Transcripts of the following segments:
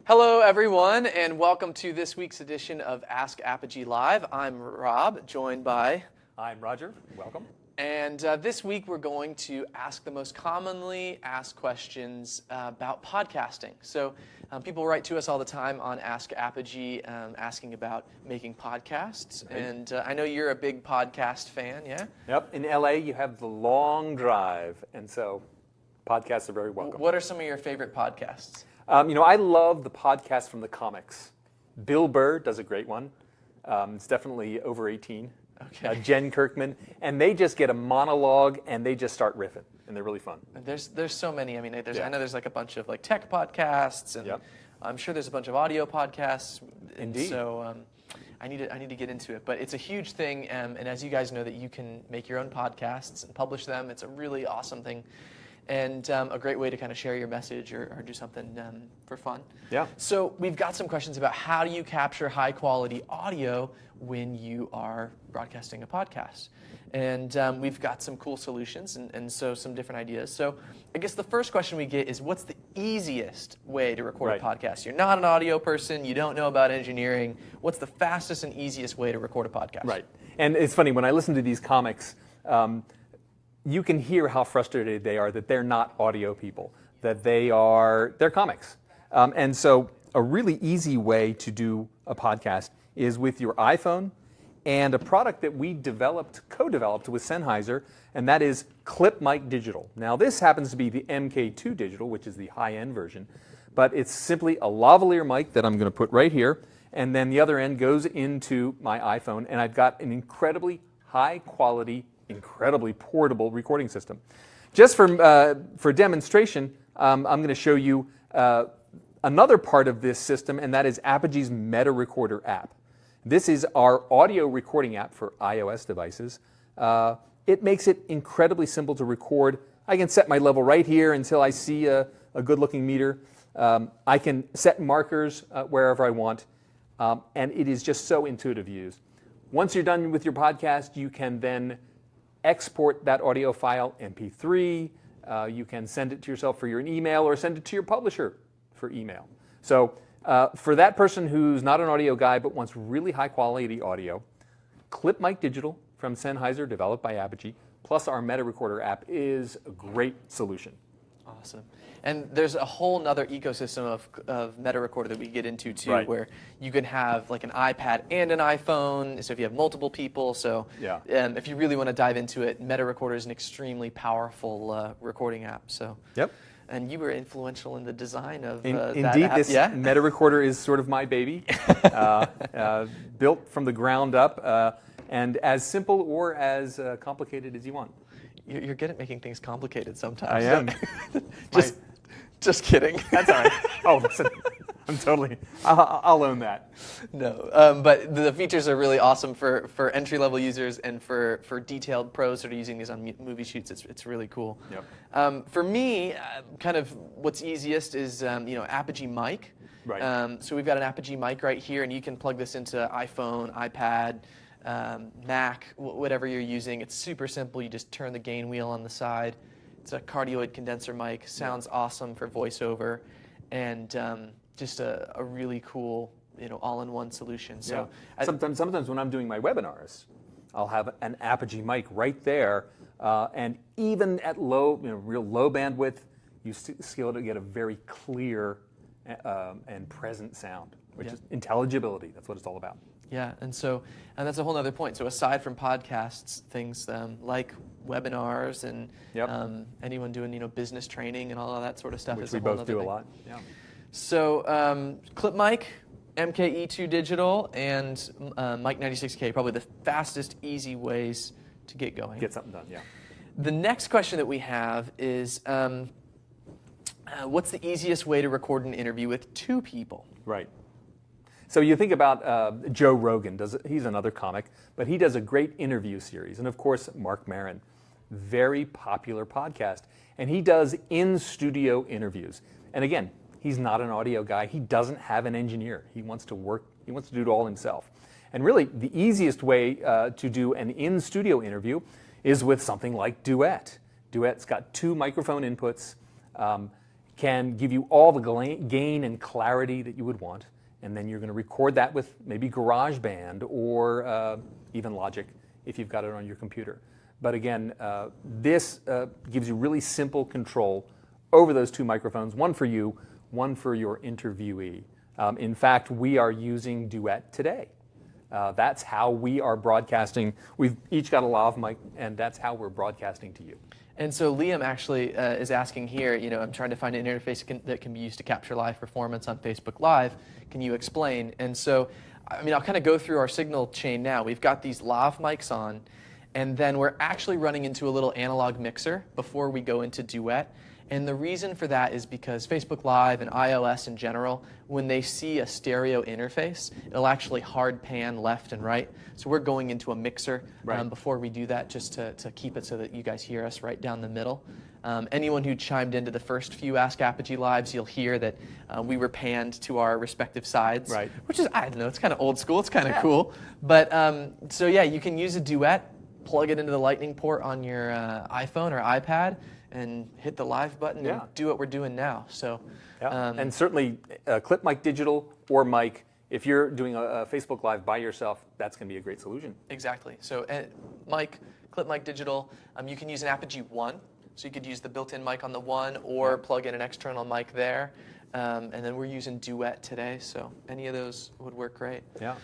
Hello, everyone, and welcome to this week's edition of Ask-Apogee-Live. I'm Rob, joined by... I'm Roger. Welcome. And this week we're going to ask the most commonly asked questions about podcasting. So people write to us all the time on Ask-Apogee asking about making podcasts. Right. And I know you're a big podcast fan, yeah? Yep. In LA, you have the long drive, and so podcasts are very welcome. What are some of your favorite podcasts? I love the podcast from the comics. Bill Burr does a great one. It's definitely over 18. Okay. Jen Kirkman, and they just get a monologue and they just start riffing, and they're really fun. There's so many. I mean, I know there's like a bunch of like tech podcasts, and yep. I'm sure there's a bunch of audio podcasts. Indeed. So I need to get into it, but it's a huge thing. And as you guys know, that you can make your own podcasts and publish them. It's a really awesome thing. And a great way to kind of share your message or do something for fun. Yeah. So we've got some questions about how do you capture high quality audio when you are broadcasting a podcast. And we've got some cool solutions and so some different ideas. So I guess the first question we get is, what's the easiest way to record a podcast? You're not an audio person. You don't know about engineering. What's the fastest and easiest way to record a podcast? Right. And it's funny, when I listen to these comics, you can hear how frustrated they are that they're not audio people, that they're comics. And so a really easy way to do a podcast is with your iPhone and a product that we co-developed with Sennheiser, and that is Clip Mic Digital. Now this happens to be the MK2 Digital, which is the high-end version, but it's simply a lavalier mic that I'm going to put right here, and then the other end goes into my iPhone, and I've got an incredibly high-quality, incredibly portable recording system. Just for demonstration, I'm going to show you another part of this system, and that is Apogee's Meta Recorder app. This is our audio recording app for iOS devices. It makes it incredibly simple to record. I can set my level right here until I see a good-looking meter. I can set markers wherever I want, and it is just so intuitive to use. Once you're done with your podcast, you can then export that audio file, MP3. You can send it to yourself for your email or send it to your publisher for email. So for that person who's not an audio guy but wants really high quality audio, Clip Mic Digital from Sennheiser, developed by Apogee, plus our Meta Recorder app is a great solution. Awesome. And there's a whole nother ecosystem of Meta Recorder that we get into too, right, where you can have like an iPad and an iPhone, so if you have multiple people. So yeah, if you really want to dive into it, Meta Recorder is an extremely powerful recording app. So yep. And you were influential in the design of Indeed, that app. This Meta Recorder is sort of my baby, built from the ground up, and as simple or as complicated as you want. You're good at making things complicated sometimes. I am. Just kidding. That's all right. Oh, listen, I'll own that. No, but the features are really awesome for entry-level users and for detailed pros that are using these on movie shoots. It's really cool. Yep. For me, kind of what's easiest is Apogee mic. Right. So we've got an Apogee mic right here, and you can plug this into iPhone, iPad, Mac, whatever you're using. It's super simple. You just turn the gain wheel on the side. It's a cardioid condenser mic. Sounds awesome for voiceover, and just a really cool, all-in-one solution. So yeah. Sometimes when I'm doing my webinars, I'll have an Apogee mic right there, and even at real low bandwidth, you still to get a very clear and present sound, which is intelligibility. That's what it's all about. Yeah, and that's a whole other point. So aside from podcasts, things like webinars and anyone doing Business training and all of that sort of stuff, which is we a whole both do thing. a lot. Yeah. So Clip Mic, MKE2 Digital, and Mic 96K, probably the fastest, easy ways to get going. Get something done. Yeah. The next question that we have is, what's the easiest way to record an interview with two people? Right. So you think about Joe Rogan. He's another comic, but he does a great interview series. And of course, Mark Maron, very popular podcast. And he does in-studio interviews. And again, he's not an audio guy. He doesn't have an engineer. He wants to do it all himself. And really, the easiest way to do an in-studio interview is with something like Duet. Duet's got 2 microphone inputs. can give you all the gain and clarity that you would want, and then you're going to record that with maybe GarageBand or even Logic if you've got it on your computer. But again, this gives you really simple control over those two microphones, one for you, one for your interviewee. In fact, we are using Duet today. That's how we are broadcasting. We've each got a lav mic, and that's how we're broadcasting to you. And so Liam actually is asking here, I'm trying to find an interface that can be used to capture live performance on Facebook Live. Can you explain? And so, I'll kind of go through our signal chain now. We've got these lav mics on, and then we're actually running into a little analog mixer before we go into Duet. And the reason for that is because Facebook Live and iOS in general, when they see a stereo interface, it'll actually hard pan left and right. So we're going into a mixer before we do that, just to keep it so that you guys hear us right down the middle. Anyone who chimed into the first few Ask Apogee Lives, you'll hear that we were panned to our respective sides, which is, I don't know, it's kind of old school, it's kind of cool. But so yeah, you can use a Duet, plug it into the lightning port on your iPhone or iPad, and hit the live button and do what we're doing now. So, and certainly clip mic digital or mic. If you're doing a Facebook Live by yourself, that's going to be a great solution. Exactly. So mic, clip mic digital. You can use an Apogee 1. So you could use the built-in mic on the 1 or plug in an external mic there. And then we're using Duet today. So any of those would work great. Yeah.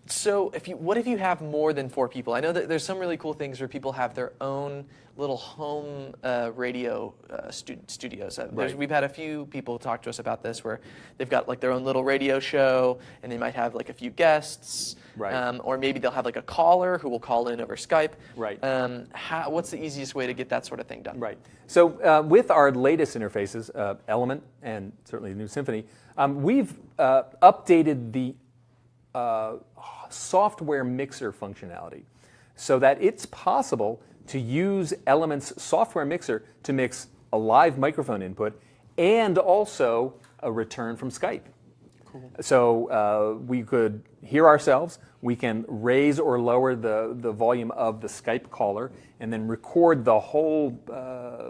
So what if you have more than 4 people? I know that there's some really cool things where people have their own little home radio studios. We've had a few people talk to us about this where they've got like their own little radio show, and they might have like a few guests, or maybe they'll have like a caller who will call in over Skype. What's the easiest way to get that sort of thing done? So with our latest interfaces, Element and certainly the new Symphony, we've updated the software mixer functionality so that it's possible to use Element's software mixer to mix a live microphone input and also a return from Skype. Cool. So we could hear ourselves, we can raise or lower the volume of the Skype caller, and then record the whole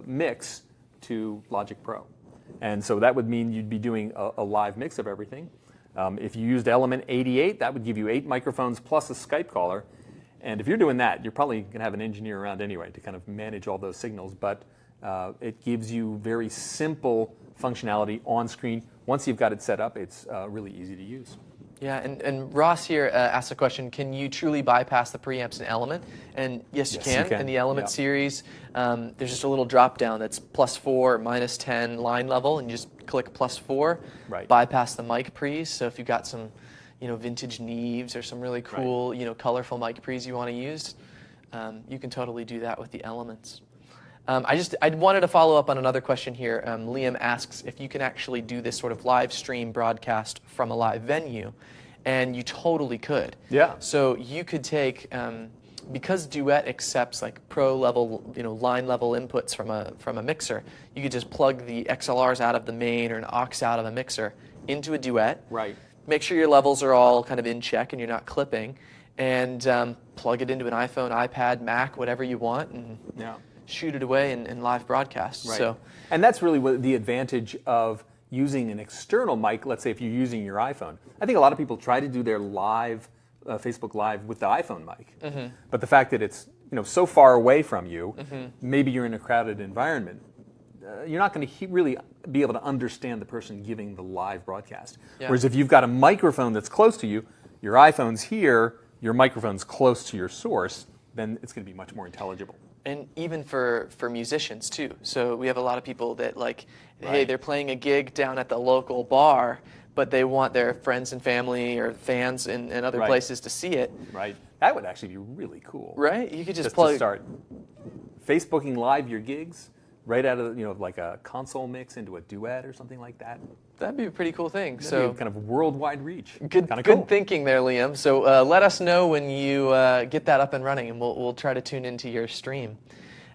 mix to Logic Pro. And so that would mean you'd be doing a live mix of everything. If you used Element 88, that would give you 8 microphones plus a Skype caller. And if you're doing that, you're probably going to have an engineer around anyway to kind of manage all those signals. But it gives you very simple functionality on screen. Once you've got it set up, it's really easy to use. Yeah, and Ross here asked a question, can you truly bypass the preamps in Element? And yes, you can. In the Element series, there's just a little drop down that's +4 or -10 line level, and you just click +4, bypass the mic pre's. So if you've got some vintage Neves or some really cool, colorful mic pre's you want to use, you can totally do that with the Elements. I wanted to follow up on another question here. Liam asks if you can actually do this sort of live stream broadcast from a live venue, and you totally could. Yeah. So you could take, because Duet accepts like pro level, line level inputs from a mixer, you could just plug the XLRs out of the main or an aux out of a mixer into a Duet. Make sure your levels are all kind of in check and you're not clipping, and plug it into an iPhone, iPad, Mac, whatever you want, and shoot it away in live broadcast. So, and that's really what the advantage of using an external mic. Let's say if you're using your iPhone. I think a lot of people try to do their live Facebook Live with the iPhone mic, but the fact that it's so far away from you, maybe you're in a crowded environment, you're not going to really be able to understand the person giving the live broadcast. Whereas if you've got a microphone that's close to you, your iPhone's here, your microphone's close to your source, then it's going to be much more intelligible. And even for musicians too. So we have a lot of people that hey, they're playing a gig down at the local bar, but they want their friends and family or fans in other places to see it. That would actually be really cool. You could just plug. To start Facebooking live your gigs right out of like a console mix into a Duet or something like that. That'd be a pretty cool thing. That'd be kind of worldwide reach. Good thinking there, Liam. So let us know when you get that up and running, and we'll try to tune into your stream.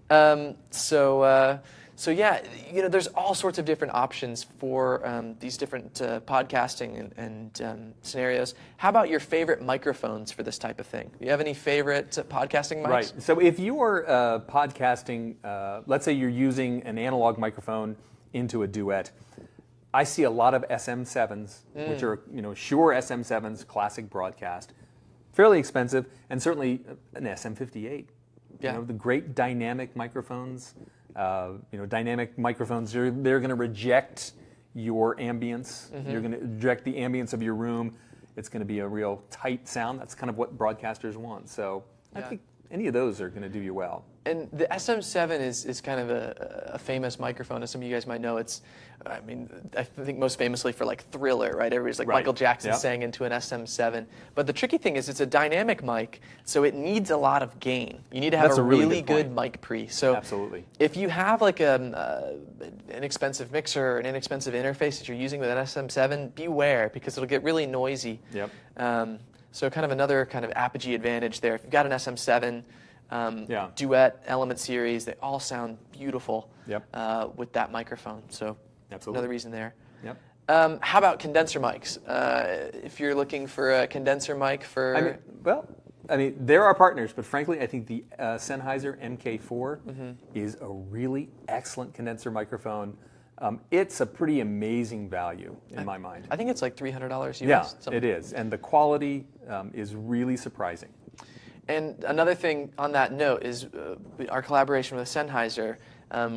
So yeah, there's all sorts of different options for these different podcasting and scenarios. How about your favorite microphones for this type of thing? Do you have any favorite podcasting mics? So if you are podcasting, let's say you're using an analog microphone into a duet. I see a lot of SM7s, which are Shure SM7s, classic broadcast, fairly expensive, and certainly an SM58. Yeah. The great dynamic microphones. Dynamic microphones, they're going to reject your ambience. You're going to reject the ambience of your room. It's going to be a real tight sound. That's kind of what broadcasters want. So I think any of those are going to do you well. And the SM7 is kind of a famous microphone, as some of you guys might know. I think most famously for like Thriller, right? Everybody's like Michael Jackson sang into an SM7. But the tricky thing is it's a dynamic mic, so it needs a lot of gain. You need to have a really good mic pre. So absolutely. If you have like an inexpensive mixer or an inexpensive interface that you're using with an SM7, beware, because it'll get really noisy. Yep. So kind of another kind of Apogee advantage there. If you've got an SM7, Duet, Element Series, they all sound beautiful with that microphone. So another reason there. Yep. How about condenser mics? If you're looking for a condenser mic for... they're our partners, but frankly, I think the Sennheiser MK4 is a really excellent condenser microphone. It's a pretty amazing value in my mind. I think it's like $300 US. Yeah, it is. And the quality is really surprising. And another thing on that note is our collaboration with Sennheiser.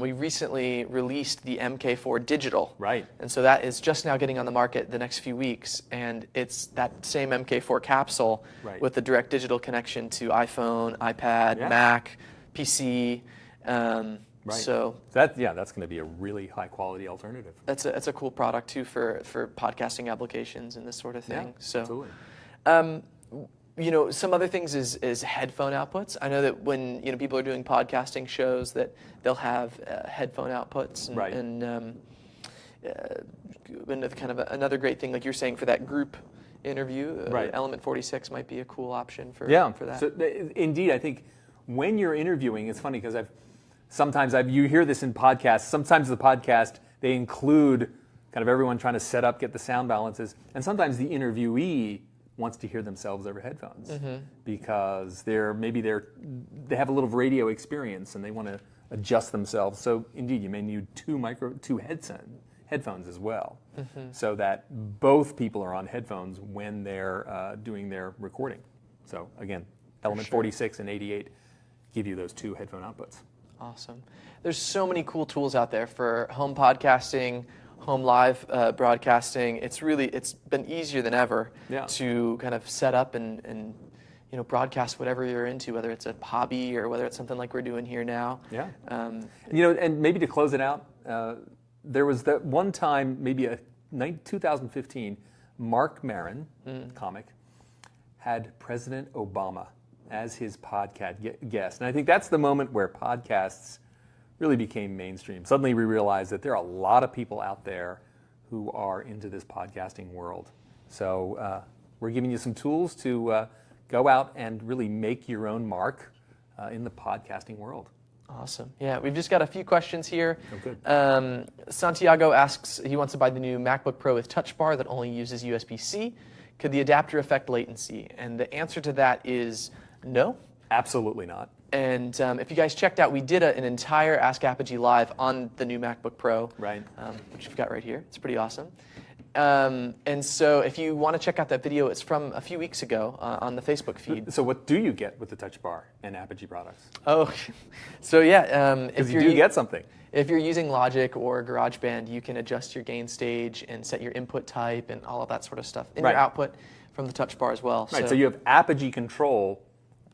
We recently released the MK4 Digital. Right. And so that is just now getting on the market the next few weeks. And it's that same MK4 capsule with the direct digital connection to iPhone, iPad, Mac, PC. So that's going to be a really high quality alternative. That's a cool product too for podcasting applications and this sort of thing. Yeah, so, absolutely. Some other things is headphone outputs. I know that when people are doing podcasting shows that they'll have headphone outputs, and kind of another great thing, like you're saying, for that group interview, Element 46 might be a cool option for that. So, indeed, I think when you're interviewing, it's funny because you hear this in podcasts. Sometimes the podcast they include kind of everyone trying to set up, get the sound balances, and sometimes the interviewee wants to hear themselves over headphones because they have a little radio experience and they want to adjust themselves. So indeed, you may need two headphones as well, so that both people are on headphones when they're doing their recording. So again, Element 46 and 88 give you those two headphone outputs. Awesome. There's so many cool tools out there for home podcasting, home live broadcasting. It's been easier than ever to kind of set up and broadcast whatever you're into, whether it's a hobby or whether it's something like we're doing here now. Yeah. And maybe to close it out, there was that one time, maybe 2015, Mark Maron, comic, had President Obama as his podcast guest. And I think that's the moment where podcasts really became mainstream. Suddenly we realized that there are a lot of people out there who are into this podcasting world. So we're giving you some tools to go out and really make your own mark in the podcasting world. Awesome. Yeah, we've just got a few questions here. Oh, good. Santiago asks, he wants to buy the new MacBook Pro with Touch Bar that only uses USB-C. Could the adapter affect latency? And the answer to that is no. Absolutely not. And if you guys checked out, we did an entire Ask Apogee Live on the new MacBook Pro, which you've got right here. It's pretty awesome. And so if you want to check out that video, it's from a few weeks ago on the Facebook feed. So what do you get with the Touch Bar and Apogee products? Oh, so yeah. Because you do get something. If you're using Logic or GarageBand, you can adjust your gain stage and set your input type and all of that sort of stuff. And your output from the Touch Bar as well. Right, so you have Apogee control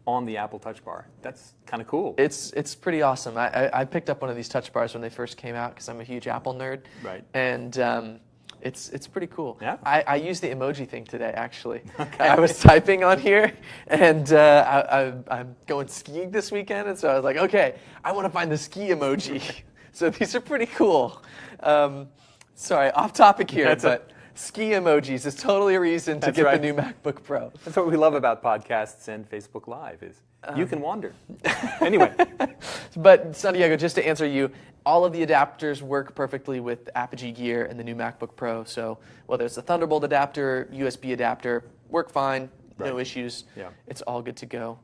on the Apple Touch Bar. That's kind of cool. It's pretty awesome. I picked up one of these Touch Bars when they first came out because I'm a huge Apple nerd. Right. And it's pretty cool. Yeah. I used the emoji thing today, actually. Okay. I was typing on here, and I'm going skiing this weekend, and so I was like, okay, I want to find the ski emoji. So these are pretty cool. Sorry, off topic here, but ski emojis is totally a reason to get the new MacBook Pro. That's what we love about podcasts and Facebook Live is you can wander. Anyway. But Santiago, just to answer you, all of the adapters work perfectly with Apogee gear and the new MacBook Pro. So whether it's a Thunderbolt adapter, USB adapter, work fine, no issues. Yeah. It's all good to go.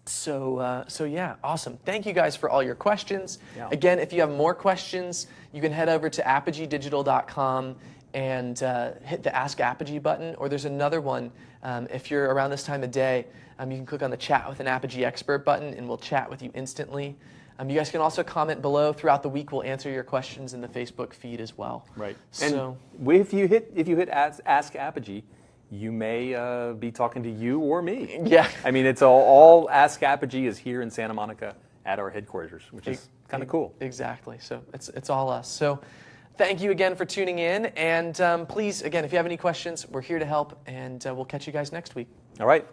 So yeah, awesome. Thank you guys for all your questions. Yeah. Again, if you have more questions, you can head over to apogeedigital.com and hit the Ask Apogee button, or there's another one. If you're around this time of day, you can click on the Chat with an Apogee Expert button, and we'll chat with you instantly. You guys can also comment below. Throughout the week, we'll answer your questions in the Facebook feed as well. Right. So, and if you hit Ask Apogee, you may be talking to you or me. yeah. I mean, it's all Ask Apogee is here in Santa Monica at our headquarters, which is kind of cool. Exactly. So it's all us. So thank you again for tuning in. And please, again, if you have any questions, we're here to help. And we'll catch you guys next week. All right.